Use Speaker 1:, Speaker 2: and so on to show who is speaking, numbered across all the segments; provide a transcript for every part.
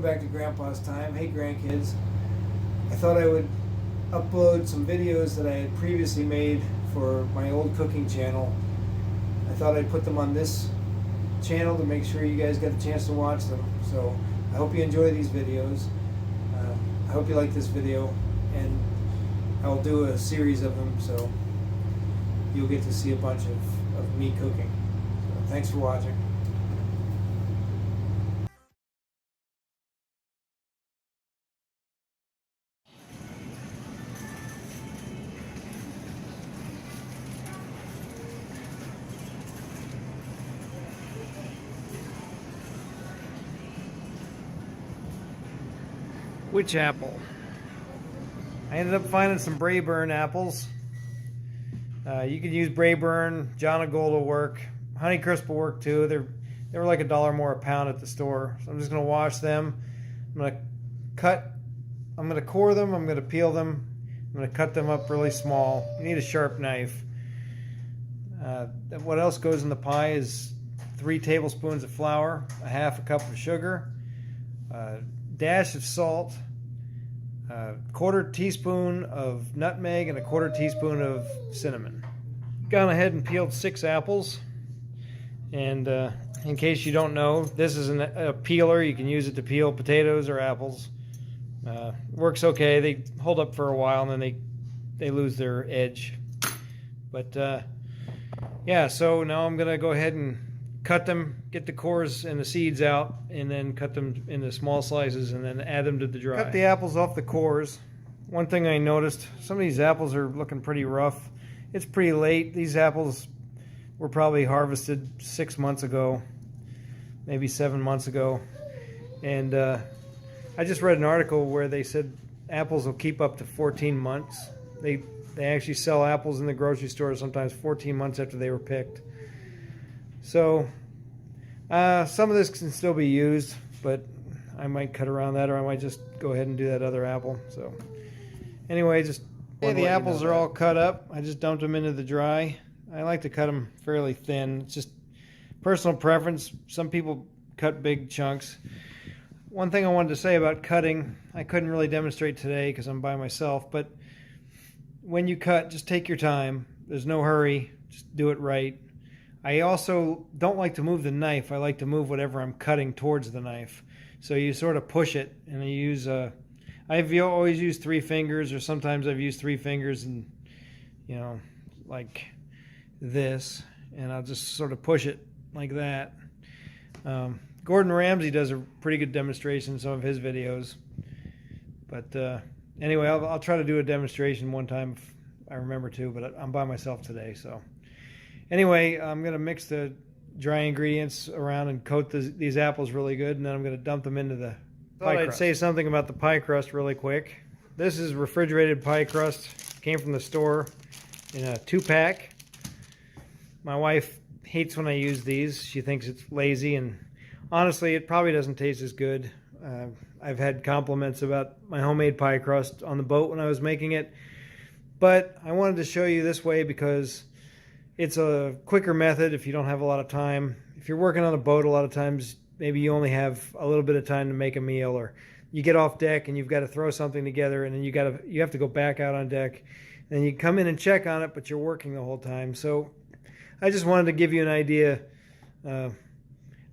Speaker 1: back to Grandpa's Time. Hey grandkids. I thought I would upload some videos that I had previously made for my old cooking channel. I thought I'd put them on this channel to make sure you guys get a chance to watch them. So I hope you enjoy these videos. I hope you like this video, and I'll do a series of them so you'll get to see a bunch of me cooking. So thanks for watching. Which apple? I ended up finding some Braeburn apples. You could use Braeburn, John o' Gold will work, Honeycrisp will work too. They were like $1 more a pound at the store. So I'm just gonna wash them. I'm gonna core them, I'm gonna peel them, I'm gonna cut them up really small. You need a sharp knife. What else goes in the pie is 3 tablespoons of flour, a half a cup of sugar, a dash of salt, a 1/4 teaspoon of nutmeg, and a 1/4 teaspoon of cinnamon. Gone ahead and peeled 6 apples, and in case you don't know, this is a peeler. You can use it to peel potatoes or apples. Works okay. They hold up for a while and then they lose their edge. But yeah, so now I'm gonna go ahead and cut them, get the cores and the seeds out, and then cut them into small slices and then add them to the dry. Cut the apples off the cores. One thing I noticed, some of these apples are looking pretty rough. It's pretty late. These apples were probably harvested 6 months ago, maybe 7 months ago. And I just read an article where they said apples will keep up to 14 months. They actually sell apples in the grocery store sometimes 14 months after they were picked. So some of this can still be used, but I might cut around that, or I might just go ahead and do that other apple. So anyway, the apples are all cut up. I just dumped them into the dry. I like to cut them fairly thin. It's just personal preference. Some people cut big chunks. One thing I wanted to say about cutting, I couldn't really demonstrate today because I'm by myself, but when you cut, just take your time. There's no hurry. Just do it right. I also don't like to move the knife. I like to move whatever I'm cutting towards the knife. So you sort of push it, and you use I've always used 3 fingers, or sometimes I've used 3 fingers and, you know, like this, and I'll just sort of push it like that. Gordon Ramsay does a pretty good demonstration in some of his videos. But anyway, I'll try to do a demonstration one time if I remember to, but I'm by myself today, so. Anyway, I'm going to mix the dry ingredients around and coat these apples really good, and then I'm going to dump them into the pie crust. I'd say something about the pie crust really quick. This is refrigerated pie crust. Came from the store in a 2-pack. My wife hates when I use these. She thinks it's lazy, and honestly, it probably doesn't taste as good. I've had compliments about my homemade pie crust on the boat when I was making it, but I wanted to show you this way because it's a quicker method if you don't have a lot of time. If you're working on a boat, a lot of times maybe you only have a little bit of time to make a meal, or you get off deck and you've got to throw something together, and then you have to go back out on deck, and you come in and check on it, but you're working the whole time. So I just wanted to give you an idea.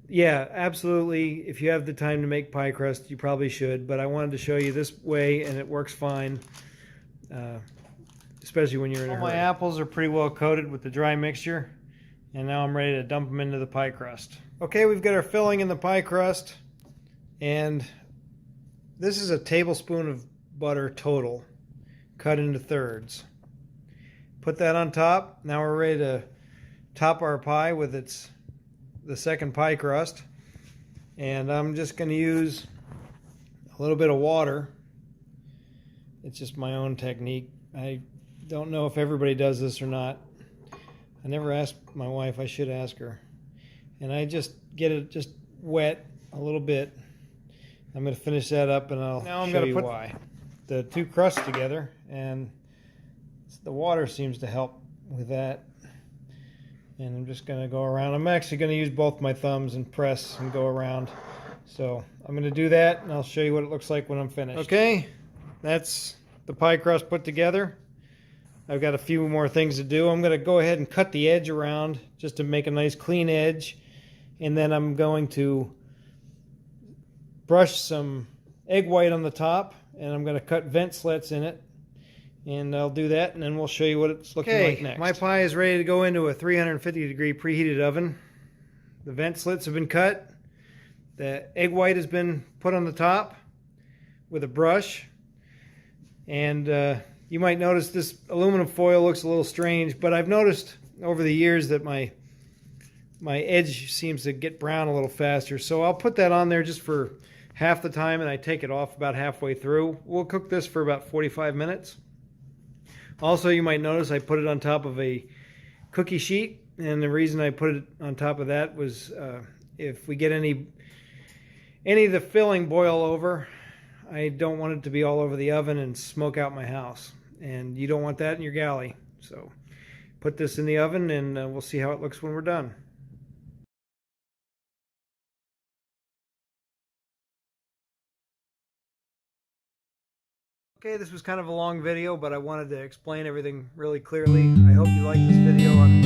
Speaker 1: Yeah, absolutely. If you have the time to make pie crust, you probably should, but I wanted to show you this way, and it works fine. Especially when you're in a hurry. All my apples are pretty well coated with the dry mixture, and now I'm ready to dump them into the pie crust. Okay, we've got our filling in the pie crust, and this is a tablespoon of butter total, cut into thirds. Put that on top. Now we're ready to top our pie with the second pie crust, and I'm just going to use a little bit of water. It's just my own technique. I don't know if everybody does this or not. I never asked my wife. I should ask her. And I just get it just wet a little bit. I'm going to finish that up, and I'll show you why. The 2 crusts together, and the water seems to help with that. And I'm just going to go around. I'm actually going to use both my thumbs and press and go around. So I'm going to do that, and I'll show you what it looks like when I'm finished. Okay, that's the pie crust put together. I've got a few more things to do. I'm going to go ahead and cut the edge around just to make a nice clean edge. And then I'm going to brush some egg white on the top, and I'm going to cut vent slits in it. And I'll do that, and then we'll show you what it's looking like next. My pie is ready to go into a 350-degree preheated oven. The vent slits have been cut. The egg white has been put on the top with a brush. And you might notice this aluminum foil looks a little strange, but I've noticed over the years that my edge seems to get brown a little faster. So I'll put that on there just for half the time, and I take it off about halfway through. We'll cook this for about 45 minutes. Also, you might notice I put it on top of a cookie sheet, and the reason I put it on top of that was if we get any of the filling boil over, I don't want it to be all over the oven and smoke out my house. And you don't want that in your galley. So put this in the oven, and we'll see how it looks when we're done. Okay, this was kind of a long video, but I wanted to explain everything really clearly. I hope you liked this video on